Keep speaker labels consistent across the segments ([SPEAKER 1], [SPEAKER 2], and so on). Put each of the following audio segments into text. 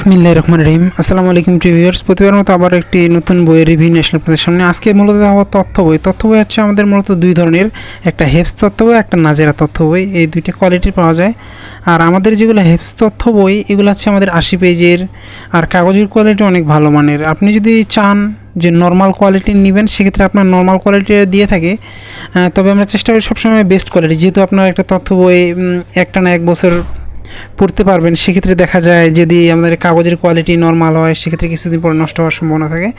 [SPEAKER 1] বিসমিল্লাহির রহমানির রহিম। আসসালামু আলাইকুম ভিউয়ার্স, প্রতিবার মতো আবার একটি নতুন বইয়ের রিভিউ নিয়ে আসলাম আপনাদের সামনে। আজকে মূলত দেখাবো তথ্য বই হচ্ছে আমাদের মূলত দুই ধরনের, একটা হেফজ তথ্য বই, একটা নাজেরা তথ্য বই। এই দুইটা কোয়ালিটির পাওয়া যায়। আর আমাদের যেগুলো হেফজ তথ্য বই এগুলো হচ্ছে আমাদের 80 পেজের, আর কাগজের কোয়ালিটি অনেক ভালো মানের। আপনি যদি চান যে নর্মাল কোয়ালিটির নেবেন, সেক্ষেত্রে আপনার নর্মাল কোয়ালিটি দিয়ে থাকে, তবে আমরা চেষ্টা করি সবসময় বেস্ট কোয়ালিটি। যেহেতু আপনার একটা তথ্য বই একটা না এক বছর পড়তে পারবেন, সেক্ষেত্রে দেখা যায় যদি আমাদের কাগজের কোয়ালিটি নর্মাল হয়, সেক্ষেত্রে কিছুদিন পরে নষ্ট হওয়ার সম্ভাবনা থাকে।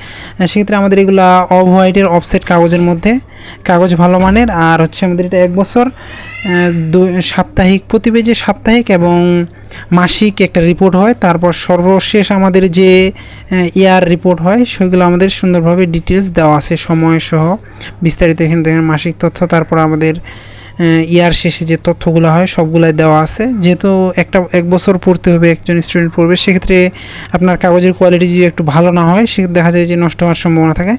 [SPEAKER 1] সেক্ষেত্রে আমাদের এগুলা অফ হোয়াইটের অফসেট কাগজের মধ্যে, কাগজ ভালো মানের। আর হচ্ছে আমাদের এটা 1 বছর সাপ্তাহিক, প্রতি পেজে সাপ্তাহিক এবং মাসিক একটা রিপোর্ট হয়। তারপর সর্বশেষ আমাদের যে ইয়ার রিপোর্ট হয়, সেগুলো আমাদের সুন্দরভাবে ডিটেলস দেওয়া আছে, সময় সহ বিস্তারিত। এখানে দেখেন মাসিক তথ্য, তারপর আমাদের ইয়ার শেষে যে তথ্যগুলো হয় সবগুলাই দেওয়া আছে। যেহেতু 1 বছর পড়তে হবে, একজন স্টুডেন্ট পড়বে, সেক্ষেত্রে আপনার কাগজের কোয়ালিটি যদি একটু ভালো না হয়, সেক্ষেত্রে দেখা যায় যে নষ্ট হওয়ার সম্ভাবনা থাকে।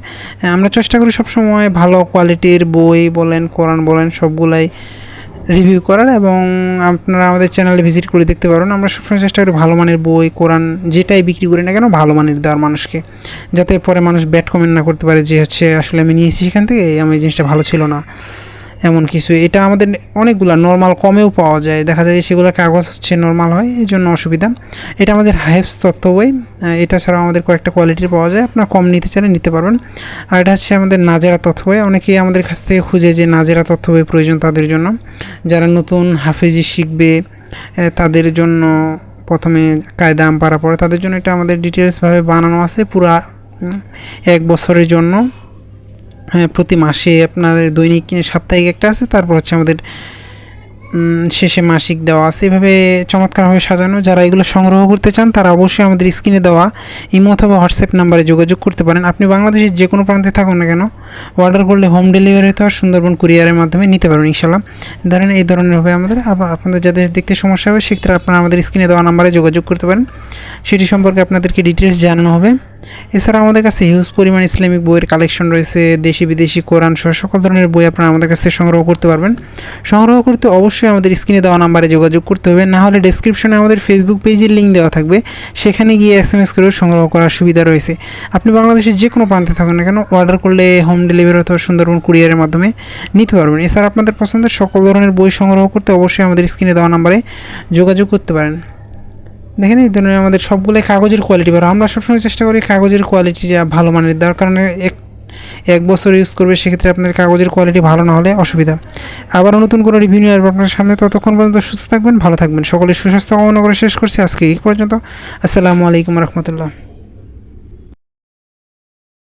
[SPEAKER 1] আমরা চেষ্টা করি সবসময় ভালো কোয়ালিটির বই বলেন, কোরআন বলেন, সবগুলাই রিভিউ করার। এবং আপনারা আমাদের চ্যানেলে ভিজিট করে দেখতে পারেন। আমরা সবসময় চেষ্টা করি ভালো মানের বই, কোরআন যেটাই বিক্রি করি না কেন ভালো মানের দেওয়ার মানুষকে, যাতে পরে মানুষ ব্যাড কমেন্ট না করতে পারে যে হচ্ছে আসলে আমি নিয়েছি সেখান থেকে, আমি এই জিনিসটা ভালো ছিল না, এমন কিছু। এটা আমাদের অনেকগুলো নর্মাল কমেও পাওয়া যায়, দেখা যায় সেগুলো কাগজ হচ্ছে নর্মাল হয়, এই জন্য অসুবিধা। এটা আমাদের হেফজ তথ্য বই। এটা ছাড়াও আমাদের কয়েকটা কোয়ালিটির পাওয়া যায়, আপনারা কম নিতে চাইলে নিতে পারবেন। আর এটা হচ্ছে আমাদের নাজেরা তথ্য বই। অনেকেই আমাদের কাছ থেকে খুঁজে যে নাজেরা তথ্য বই প্রয়োজন তাদের জন্য, যারা নতুন হাফেজি শিখবে তাদের জন্য, প্রথমে কায়দা আম পারা পড়ে তাদের জন্য এটা আমাদের ডিটেলসভাবে বানানো আছে পুরা 1 বছরের জন্য। প্রতি মাসে আপনাদের দৈনিক, সাপ্তাহিক একটা আছে, তারপর হচ্ছে আমাদের শেষে মাসিক দেওয়া আছে। এভাবে চমৎকারভাবে সাজানো। যারা এগুলো সংগ্রহ করতে চান তারা অবশ্যই আমাদের স্ক্রিনে দেওয়া ইমো অথবা হোয়াটসঅ্যাপ নাম্বারে যোগাযোগ করতে পারেন। আপনি বাংলাদেশের যে কোনো প্রান্তে থাকুন না কেন, অর্ডার করলে হোম ডেলিভারি হতে হয়, সুন্দরবন কুরিয়ারের মাধ্যমে নিতে পারবেন ইনশাল্লাহ। ধরেন এই ধরনের হবে আমাদের। আবার আপনাদের যাদের দেখতে সমস্যা হবে, সেক্ষেত্রে আপনারা আমাদের স্ক্রিনে দেওয়া নাম্বারে যোগাযোগ করতে পারেন, সেটি সম্পর্কে আপনাদেরকে ডিটেলস জানানো হবে। এছাড়া আমাদের কাছে হিউজ পরিমাণ ইসলামিক বইয়ের কালেকশন রয়েছে, দেশি বিদেশি কোরআন সহ সকল ধরনের বই আপনারা আমাদের কাছে সংগ্রহ করতে পারবেন। সংগ্রহ করতে অবশ্যই আমাদের স্ক্রিনে দেওয়া নাম্বারে যোগাযোগ করতে হবে, না হলে ডেসক্রিপশনে আমাদের ফেসবুক পেজের লিঙ্ক দেওয়া থাকবে, সেখানে গিয়ে SMS করেও সংগ্রহ করার সুবিধা রয়েছে। আপনি বাংলাদেশের যে কোনো প্রান্তে থাকুন না কেন, অর্ডার করলে হোম ডেলিভারি অথবা সুন্দরবন কুরিয়ারের মাধ্যমে নিতে পারবেন। এছাড়া আপনাদের পছন্দের সকল ধরনের বই সংগ্রহ করতে অবশ্যই আমাদের স্ক্রিনে দেওয়া নাম্বারে যোগাযোগ করতে পারেন। দেখেন এই ধরনের আমাদের সবগুলোই কাগজের কোয়ালিটি ভালো। আমরা সবসময় চেষ্টা করি কাগজের কোয়ালিটিটা ভালো মানের দেওয়ার, কারণে 1 বছর ইউজ করবে, সেক্ষেত্রে আপনাদের কাগজের কোয়ালিটি ভালো না হলে অসুবিধা। আবারও নতুন করে রিভিউ নিয়ে আসবো আপনার সামনে। ততক্ষণ পর্যন্ত সুস্থ থাকবেন, ভালো থাকবেন। সকলের সুস্বাস্থ্য কামনা করে শেষ করছি আজকে এই পর্যন্ত। আসসালামু আলাইকুম রহমতুল্লাহ।